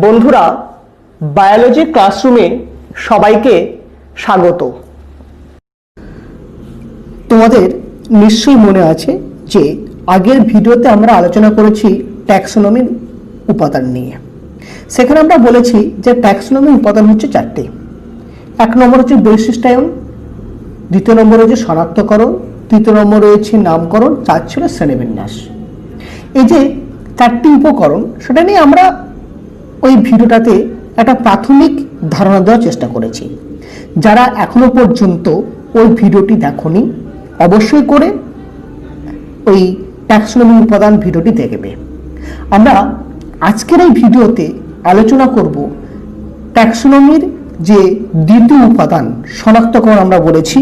বন্ধুরা, বায়োলজি ক্লাসরুমে সবাইকে স্বাগত। তোমাদের নিশ্চয়ই মনে আছে যে আগের ভিডিওতে আমরা আলোচনা করেছি ট্যাক্সোনমির উপাদান নিয়ে। সেখানে আমরা বলেছি যে ট্যাক্সোনমির উপাদান হচ্ছে চারটি। এক নম্বর হচ্ছে বৈশিষ্ট্যায়ন, দ্বিতীয় নম্বর হচ্ছে শনাক্তকরণ, তৃতীয় নম্বর রয়েছে নামকরণ, চার ছিল শ্রেণীবিন্যাস। এই যে চারটি উপকরণ, সেটা নিয়ে আমরা ওই ভিডিওটাতে একটা প্রাথমিক ধারণা দেওয়ার চেষ্টা করেছি। যারা এখনো পর্যন্ত ওই ভিডিওটি দেখোনি, অবশ্যই করে ওই ট্যাক্সোনমি উপাদান ভিডিওটি দেখবে। আমরা আজকের এই ভিডিওতে আলোচনা করব ট্যাক্সোনমির যে দ্বিতীয় উপাদান শনাক্তকরণ আমরা বলেছি,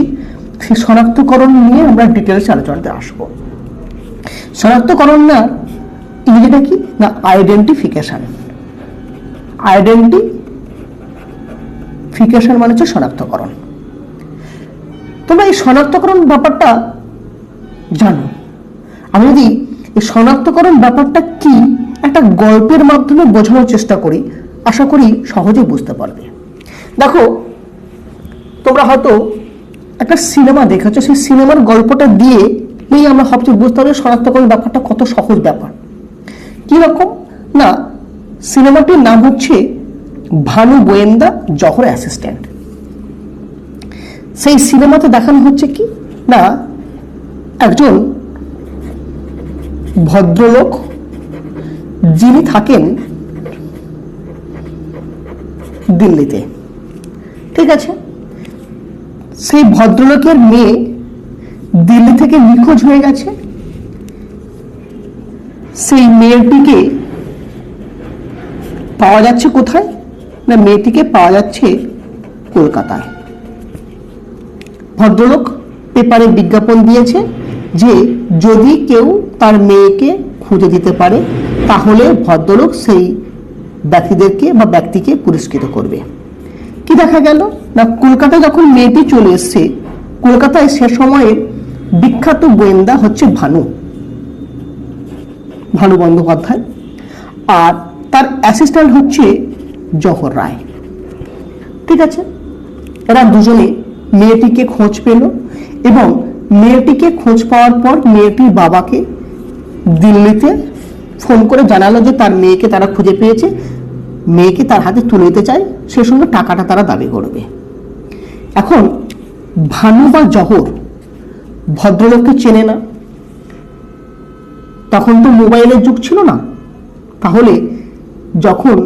সেই শনাক্তকরণ নিয়ে আমরা ডিটেলসে আলোচনাতে আসব। শনাক্তকরণ না ইংরেজিটা কি না আইডেন্টিফিকেশন। আইডেন্টিফিকেশন মানে হচ্ছে শনাক্তকরণ। তোমরা এই শনাক্তকরণ ব্যাপারটা জানো। আমি যদি এই শনাক্তকরণ ব্যাপারটা কি একটা গল্পের মাধ্যমে বোঝানোর চেষ্টা করি, আশা করি সহজেই বুঝতে পারবে। দেখো, তোমরা হয়তো একটা সিনেমা দেখেছো, সেই সিনেমার গল্পটা দিয়ে আমরা ভাবছি বুঝতে পারবে শনাক্তকরণ ব্যাপারটা কত সহজ ব্যাপার। কি রকম না, সিনেমাটির নাম হচ্ছে ভানু গোয়েন্দা জহর অ্যাসিস্ট্যান্ট। সেই সিনেমাতে দেখানো হচ্ছে কি না, একজন ভদ্রলোক যিনি থাকেন দিল্লিতে, ঠিক আছে। সেই ভদ্রলোকের মেয়ে দিল্লি থেকে নিখোঁজ হয়ে গেছে। সেই মেয়েটিকে পাওয়া যাচ্ছে কোথায় না, মেয়েটিকে পাওয়া যাচ্ছে কলকাতায়। ভদ্রলোক পেপারে বিজ্ঞাপন দিয়েছে যে যদি কেউ তার মেয়েকে খুঁজে দিতে পারে তাহলে ভদ্রলোক সেই ব্যক্তিকে পুরস্কৃত করবে। কি দেখা গেল না, কলকাতায় যখন মেয়েটি চলে এসছে, কলকাতায় সে সময়ের বিখ্যাত গোয়েন্দা হচ্ছে ভানু বন্দ্যোপাধ্যায়, আর তার অ্যাসিস্ট্যান্ট হচ্ছে জহর রায়, ঠিক আছে। এরা দুজনে মেয়েটিকে খোঁজ পেল এবং মেয়েটিকে খোঁজ পাওয়ার পর মেয়েটির বাবাকে দিল্লিতে ফোন করে জানালো যে তার মেয়েকে তারা খুঁজে পেয়েছে, মেয়েকে তার হাতে তুলে দিতে চায়, সে সঙ্গে টাকাটা তারা দাবি করবে। এখন ভানু বা জহর ভদ্রলোককে চেনে না, তখন তো মোবাইলের যুগ ছিল না। তাহলে যখন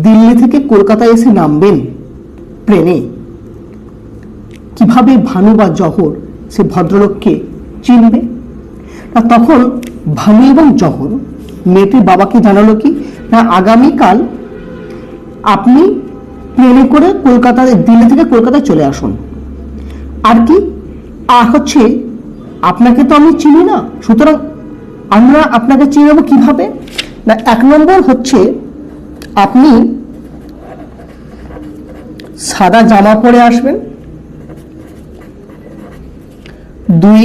দিল্লি থেকে কলকাতায় এসে নামবেন ট্রেনে, কিভাবে ভানু বা জহর সে ভদ্রলোককে চিনবে? তখন ভানু এবং জহর মেয়েটির বাবাকে জানালো কি না, আগামীকাল আপনি প্লেনে করে দিল্লি থেকে কলকাতায় চলে আসুন। আর কি আর হচ্ছে, আপনাকে তো আমি চিনি না, সুতরাং আমরা আপনাকে চিনব কিভাবে না, এক নম্বর হচ্ছে আপনি সাদা জামা পরে আসবেন, দুই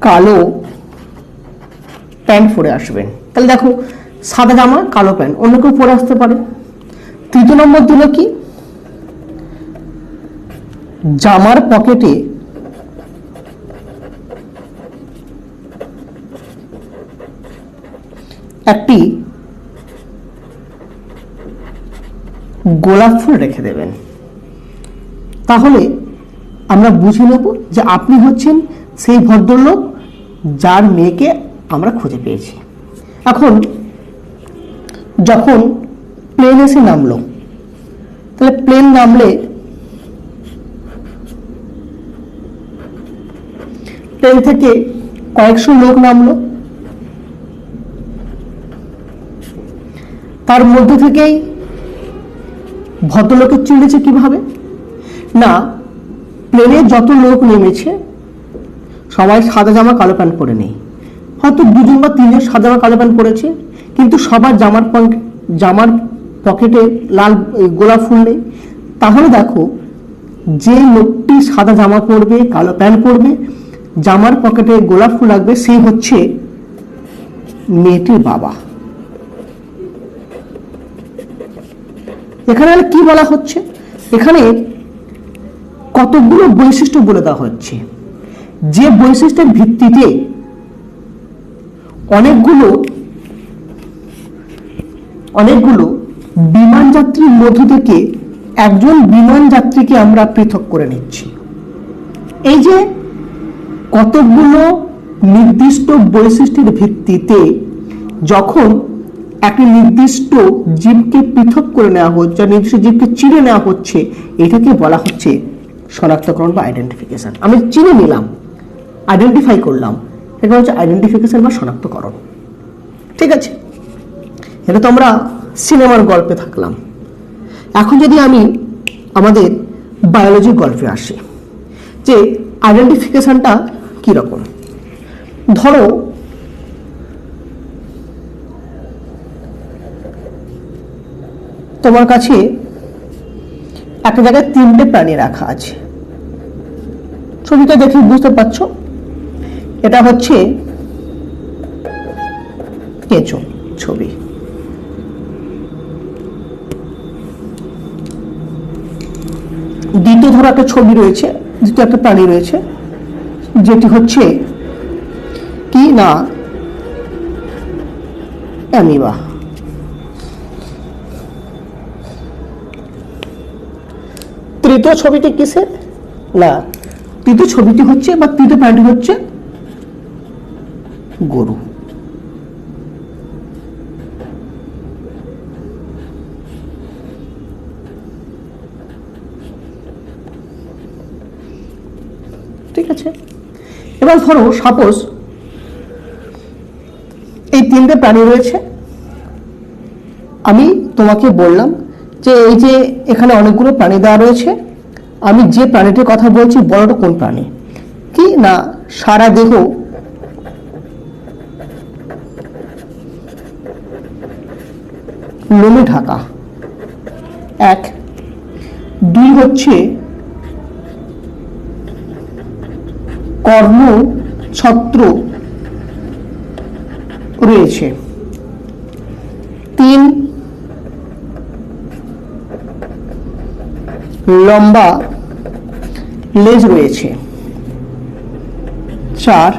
কালো প্যান্ট পরে আসবেন। তাহলে দেখো, সাদা জামা কালো প্যান্ট, অন্য কেউ পরে আসতে পারে। তৃতীয় নম্বর দিল কি, জামার পকেটে একটি গোলাপ ফুল রেখে দেবেন। তাহলে আমরা বুঝে নেব যে আপনি হচ্ছেন সেই ভদ্রলোক যার মেয়েকে আমরা খুঁজে পেয়েছি। এখন যখন প্লেন এসে নামলো, তাহলে প্লেন নামলে প্লেন থেকে কয়েকশো লোক নামলো, তার মধ্যে থেকেই ভদ্রলোকের চিনেছে কিভাবে না, প্লেনে যত লোক নেমেছে সবাই সাদা জামা কালো প্যান্ট পরে নেই, হয়তো দুজন বা তিনজন সাদা জামা কালো প্যান্ট পরেছে, কিন্তু সবার জামার পকেটে লাল গোলাপ ফুল নেই। তাহলে দেখো, যে লোকটি সাদা জামা পরবে, কালো প্যান্ট পরবে, জামার পকেটে গোলাপ ফুল রাখবে, সেই হচ্ছে মেয়েটির বাবা। এখানে কি বলা হচ্ছে, এখানে কতগুলো বৈশিষ্ট্য বলে দেওয়া হচ্ছে, যে বৈশিষ্ট্যের ভিত্তিতে অনেকগুলো বিমান যাত্রীর মধ্য থেকে একজন বিমান যাত্রীকে আমরা পৃথক করে নিচ্ছি। এই যে কতগুলো নির্দিষ্ট বৈশিষ্ট্যের ভিত্তিতে যখন একটি নির্দিষ্ট জীবকে পৃথক করে নেওয়া হচ্ছে, নির্দিষ্ট জীবকে চিনে নেওয়া হচ্ছে, এটাকে বলা হচ্ছে শনাক্তকরণ বা আইডেন্টিফিকেশন। আমি চিনে নিলাম, আইডেন্টিফাই করলাম, এটা হচ্ছে আইডেন্টিফিকেশন বা শনাক্তকরণ। ঠিক আছে, এটা তো আমরা সিনেমার গল্পে থাকলাম। এখন যদি আমি আমাদের বায়োলজির গল্পে আসি, যে আইডেন্টিফিকেশনটা কিরকম। ধরো তোমার কাছে একটা জায়গায় 3টে প্রাণী রাখা আছে, ছবিটা দেখে বুঝতে পারছো এটা হচ্ছে কেঁচো ছবি। দ্বিতীয় ধরো একটা ছবি রয়েছে, দ্বিতীয় একটা প্রাণী রয়েছে, যেটি হচ্ছে কি না অ্যামিবা। তৃতীয় ছবিটি কিসের না, তৃতীয় ছবিটি হচ্ছে বা তৃতীয় প্রাণীটি হচ্ছে গরু। ঠিক আছে, এবার ধরো সাপোজ এই 3টে প্রাণী রয়েছে, আমি তোমাকে বললাম যে এই যে এখানে অনেকগুলো প্রাণী দেওয়া রয়েছে, আমি যে প্রাণীটির কথা বলছি বড়টা কোন প্রাণী, কি না সারা দেহ লোমে ঢাকা, 1। 2 হচ্ছে কর্ণ ছত্র রয়েছে, 3 লম্বা লেজ রয়েছে, 4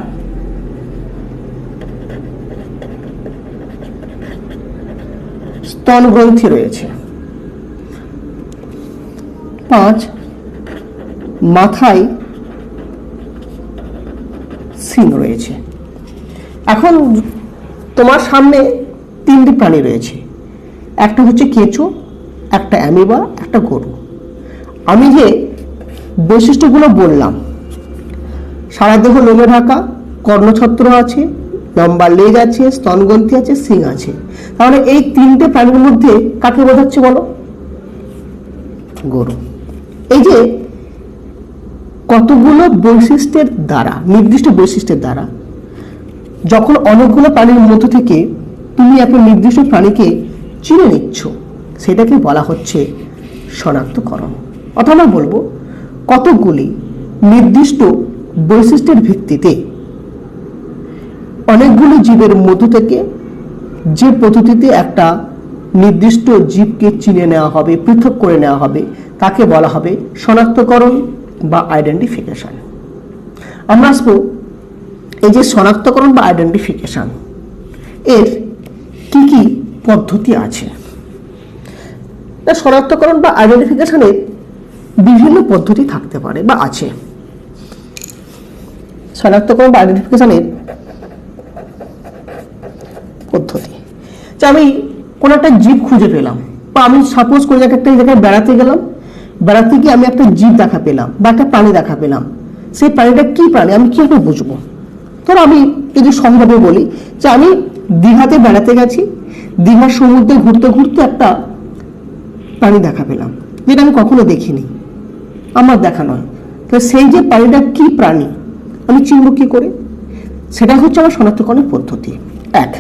স্তন গ্রন্থি রয়েছে, 5 মাথায় সিং রয়েছে। এখন তোমার সামনে 3টি প্রাণী রয়েছে, একটা হচ্ছে কেঁচো, একটা অ্যামিবা, একটা গরু। আমি যে বৈশিষ্ট্যগুলো বললাম, সারা দেহ লোমে ঢাকা, কর্ণছত্র আছে, লম্বা লেজ আছে, স্তনগ্রন্থি আছে, সিং আছে, তাহলে এই 3টে প্রাণীর মধ্যে কাকে বোঝাচ্ছে বলো, গরু। এই যে কতগুলো বৈশিষ্ট্যের দ্বারা, নির্দিষ্ট বৈশিষ্ট্যের দ্বারা যখন অনেকগুলো প্রাণীর মধ্য থেকে তুমি একটা নির্দিষ্ট প্রাণীকে চিনে নিচ্ছ, সেটাকে বলা হচ্ছে শনাক্তকরণ। অথবা বলবো কতগুলি নির্দিষ্ট বৈশিষ্ট্যের ভিত্তিতে অনেকগুলো জীবের মধ্য থেকে যে পদ্ধতিতে একটা নির্দিষ্ট জীবকে চিনে নেওয়া হবে, পৃথক করে নেওয়া হবে, তাকে বলা হবে শনাক্তকরণ বা আইডেন্টিফিকেশন। আমরা আসবো এই যে শনাক্তকরণ বা আইডেন্টিফিকেশন, এর কি কি পদ্ধতি আছে। শনাক্তকরণ বা আইডেন্টিফিকেশনের বিভিন্ন পদ্ধতি থাকতে পারে বা আছে। শনাক্তকরণ বা আইডেন্টিফিকেশনের পদ্ধতি, যে আমি কোনো একটা জীব খুঁজে পেলাম, বা আমি সাপোজ কোনো একটা জায়গায় বেড়াতে গেলাম, বেড়াতে গিয়ে আমি একটা জীব দেখা পেলাম বা একটা প্রাণী দেখা পেলাম, সেই প্রাণীটা কি প্রাণী আমি কিভাবে বুঝবো। ধরো আমি যদি সহজভাবে বলি যে আমি দীঘাতে বেড়াতে গেছি, দীঘার সমুদ্রে ঘুরতে ঘুরতে একটা প্রাণী দেখা পেলাম যেটা আমি কখনো দেখিনি, আমার দেখা নয়, তো সেই যে প্রাণীটা কি প্রাণী আমি চিনব কি করে, সেটা হচ্ছে আমার শনাক্তকরণের পদ্ধতি। 1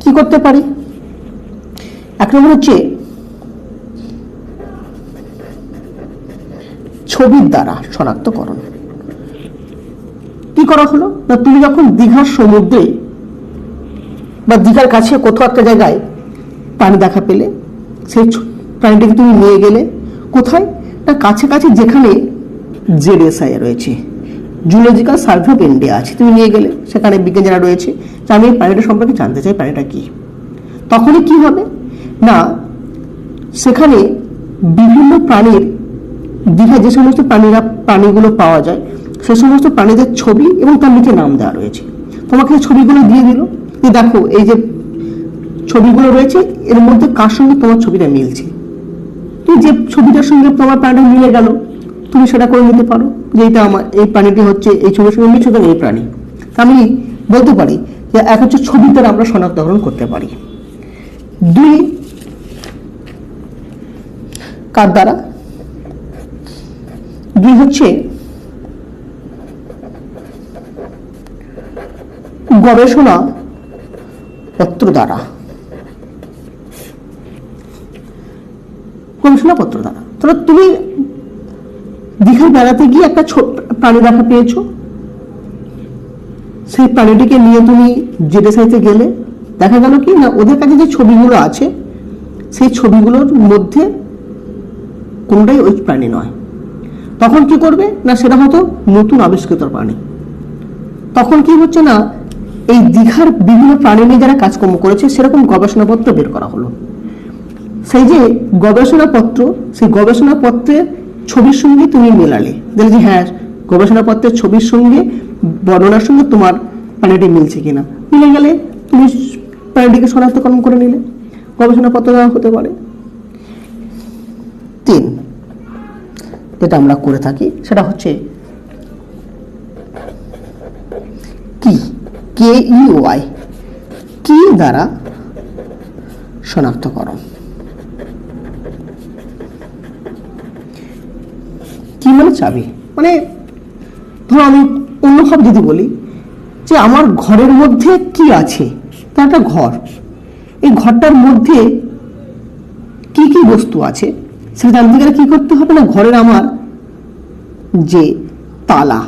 কি করতে পারি, 1 নম্বর হচ্ছে ছবির দ্বারা শনাক্তকরণ। কি করা হলো না, তুমি যখন দীঘার সমুদ্রে বা দীঘার কাছে কোথাও একটা জায়গায় প্রাণী দেখা পেলে, সেই প্রাণীটাকে তুমি নিয়ে গেলে কোথায় না কাছে কাছে যেখানে জেডএসআই রয়েছে, জুলজিক্যাল সার্ভে অফ ইন্ডিয়া আছে, তুমি নিয়ে গেলে সেখানে বিজ্ঞান যারা রয়েছে যে আমি এই প্রাণীটা সম্পর্কে জানতে চাই প্রাণীটা কি। তখনই কি হবে না সেখানে বিভিন্ন প্রাণীর দীঘায় যে সমস্ত প্রাণীগুলো পাওয়া যায় সে সমস্ত প্রাণীদের ছবি এবং তার নিচে নাম দেওয়া রয়েছে। তোমাকে ছবিগুলো দিয়ে দিল যে দেখো এই যে ছবিগুলো রয়েছে এর মধ্যে কার সঙ্গে তোমার ছবিটা মিলছে, তুমি যে ছবিটার সঙ্গে তোমার প্রাণীটা মিলে গেল তুমি সেটা করে নিতে পারো যে এটা আমার এই প্রাণীটি হচ্ছে এই ছবির সঙ্গে মিলছে তো এই প্রাণী। আমি বলতে পারি যে এক হচ্ছে ছবির দ্বারা আমরা শনাক্তকরণ করতে পারি। দুই কার দ্বারা? দুই হচ্ছে গবেষণা পত্র দ্বারা। গবেষণাপত্র দ্বারা তাহলে তুমি দীঘায় বেড়াতে গিয়ে একটা প্রাণী দেখা পেয়েছো, সেই প্রাণীটিকে নিয়ে তুমি জেডএসআইতে গেলে দেখা গেল কি না ওদের কাছে যে ছবিগুলো আছে সেই ছবিগুলোর মধ্যে কোনটাই ওই প্রাণী নয়। তখন কি করবে না সেটা হয়তো নতুন আবিষ্কৃত প্রাণী। তখন কি হচ্ছে না এই দীঘার বিভিন্ন প্রাণী নিয়ে যারা কাজকর্ম করেছে সেরকম গবেষণাপত্র বের করা হলো। সেই যে গবেষণাপত্র সেই গবেষণাপত্রের ছবির সঙ্গে তুমি মেলালে দেখলে যে হ্যাঁ গবেষণাপত্রের ছবির সঙ্গে বর্ণনার সঙ্গে তোমার প্রাণীটি মিলছে কিনা, মিলে গেলে তুমি প্রাণীটিকে শনাক্তকরণ করে নিলে, গবেষণাপত্র দেওয়া হতে পারে। তিন যেটা আমরা করে থাকি সেটা হচ্ছে KEY কি দ্বারা শনাক্তকরণ। কি মানে চাবি, মানে ধরো আমি অন্যভাবে যদি বলি যে আমার ঘরের মধ্যে কি আছে, তা একটা ঘর, এই ঘরটার মধ্যে কি কি বস্তু আছে সেটা জানতে গেলে কি করতে হবে না ঘরের আমার যে তালা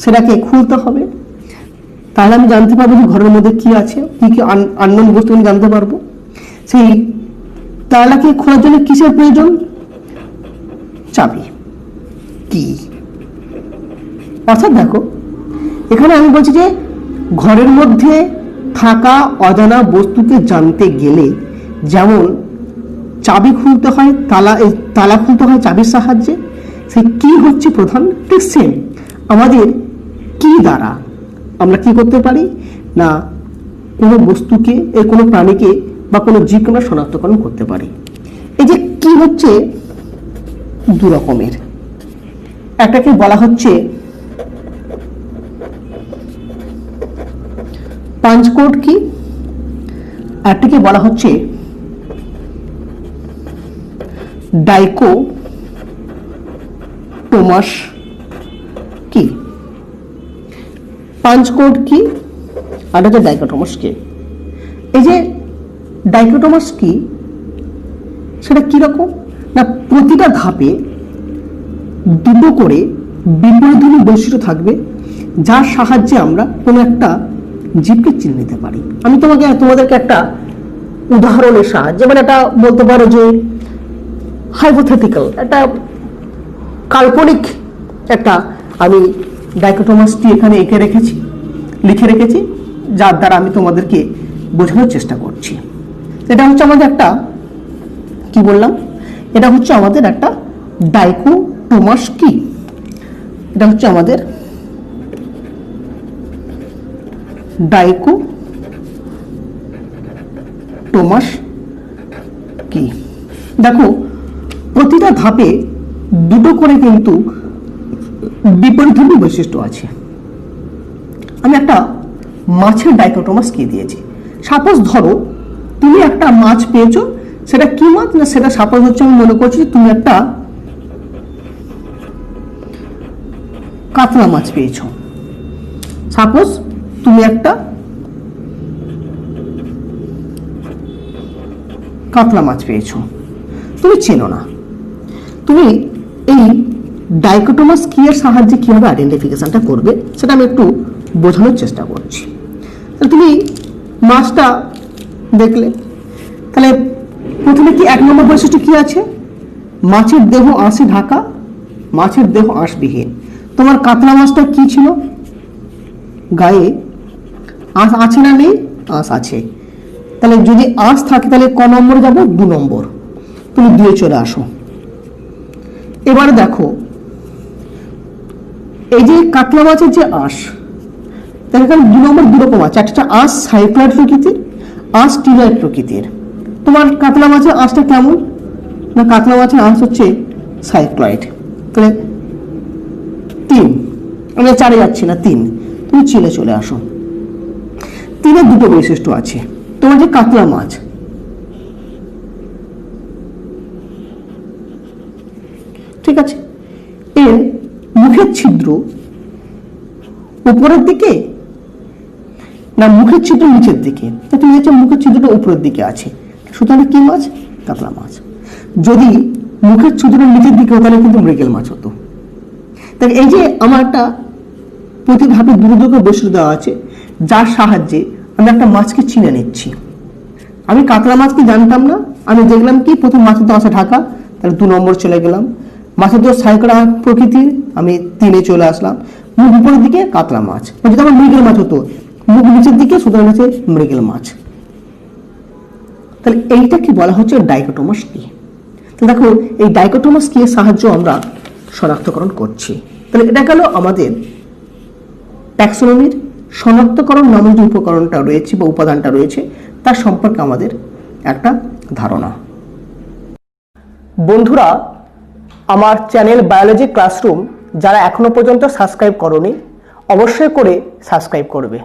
সেটাকে খুলতে হবে, তাহলে আমি জানতে পারবো যে ঘরের মধ্যে কি আছে, কি কি আননোন বস্তু আমি জানতে পারবো। সেই তালাকে খোলার জন্য কিসের প্রয়োজন? চাবি, কি। অর্থাৎ দেখো এখানে আমি বলছি যে ঘরের মধ্যে থাকা অজানা বস্তুকে জানতে গেলে যেমন চাবি খুলতে হয়, তালা খুলতে হয় চাবির সাহায্যে, সেই কি হচ্ছে প্রধান। ঠিক সেম আমাদের কি দ্বারা আমরা কি করতে পারি না কোনো বস্তুকে কোনো প্রাণীকে বা কোনো জীবকে আমরা শনাক্তকরণ করতে পারি। এই যে কি হচ্ছে দু রকমের, একটাকে বলা হচ্ছে পাঞ্চ কোড কি, একটাকে বলা হচ্ছে ডাইকোটোমাস কি। পাঞ্চ কোড কি আর হচ্ছে ডাইকোটোমাস কি। এই যে ডাইকোটোমাস কি সেটা কিরকম না প্রতিটা ধাপে দুটো করে বিপরীতধর্মী বৈশিষ্ট্য থাকবে যার সাহায্যে আমরা কোনো একটা জীবকে চিনে নিতে পারি। আমি তোমাদেরকে একটা উদাহরণের সাহায্যে মানে একটা বলতে পারো যে হাইপোথেটিক্যাল একটা কাল্পনিক একটা আমি ডাইকোটোমাসটি এখানে লিখে রেখেছি যার দ্বারা আমি তোমাদেরকে বোঝানোর চেষ্টা করছি। এটা হচ্ছে আমাদের একটা কি বললাম, এটা হচ্ছে আমাদের একটা ডাইকোটোমাস কি, এটা হচ্ছে আমাদের ডাইকোটোমাস কি। দেখো প্রতিটা ধাপে দুটো করে কিন্তু বিপরীতধর্মী বৈশিষ্ট্য আছে। আমি একটা মাছের ডাইকোটোমাস কি দিয়েছি। সাপোজ ধরো তুমি একটা মাছ পেয়েছো, সেটা কি মাছ না সেটা সাপোজ হচ্ছে আমি মনে করছি তুমি একটা কাতলা মাছ পেয়েছো। সাপোজ তুমি একটা কাতলা মাছ পেয়েছো, তুমি চেনো না, তুমি এই ডাইকোটোমাস কি এর সাহায্যে কিভাবে আইডেন্টিফিকেশনটা করবে সেটা আমি একটু বোঝানোর চেষ্টা করছি। তুমি মাছটা দেখলে, তাহলে প্রথমে কি 1 নম্বর বৈশিষ্ট্য কি আছে? মাছের দেহ আঁশে ঢাকা, মাছের দেহ আঁশবিহীন। তোমার কাতলা মাছটা কি ছিল? গায়ে আঁশ আছে না নেই? আঁশ আছে। তাহলে যদি আঁশ থাকে তাহলে ক নম্বরে যাবো? 2 নম্বর। তুমি দিয়ে চলে আসো। এবারে দেখো, এই যে কাতলা মাছের যে আঁশ, দেখো এখানে 2 নম্বর 2 রকম আছে। একটা আঁশ সাইক্লয়েড প্রকৃতির, আঁশ টিলয়েড প্রকৃতির। তোমার কাতলা মাছের আঁশটা কেমন? না, কাতলা মাছের আঁশ হচ্ছে সাইক্লয়েড। তাহলে 3, আমরা 4-এ যাচ্ছি না, 3। তুমি চিলে চলে আসো। 3-এর 2টো বৈশিষ্ট্য আছে। তোমার যে কাতলা মাছ, ঠিক আছে, এর মুখের ছিদ্র উপরের দিকে না মুখের ছিদ্র নিচের দিকে? তুমি দেখছো মুখের ছিদ্রটা উপরের দিকে আছে, সুতরাং কি মাছ? কাতলা মাছ। যদি মুখের ছিদ্র নিচের দিকে হতো তাহলে কিন্তু মৃগেল মাছ হতো। তাই এই যে আমার একটা প্রতিভাবে দুর্যোগ বৈশিষ্ট্য দেওয়া আছে, যার সাহায্যে আমি একটা মাছকে চিনে নিচ্ছি। আমি কাতলা মাছকে জানতাম না, আমি দেখলাম কি প্রথম মাছের তো আসা ঢাকা, তাহলে 2 নম্বর চলে গেলাম। মাছের তো সাইক্লয়েড প্রকৃতির, আমি 3-এ চলে আসলাম। মুখ উপরের দিকে কাতলা মাছ, যদি আমার মৃগেল মাছ হতো মুখ নিচের দিকে, সুতরাং হচ্ছে মৃগেল মাছ। তাহলে এইটা কি বলা হচ্ছে? ডাইকোটোমাস কি। তো দেখো, এই ডাইকোটোমাস কি এর সাহায্য আমরা শনাক্তকরণ করছি। তাহলে এটা গেল আমাদের ট্যাক্সোনমির শনাক্তকরণ নামক যে উপকরণটা রয়েছে বা উপাদানটা রয়েছে তার সম্পর্কে আমাদের একটা ধারণা। বন্ধুরা, আমার চ্যানেল বায়োলজি ক্লাসরুম যারা এখনো পর্যন্ত সাবস্ক্রাইব করোনি, অবশ্যই করে সাবস্ক্রাইব করবে।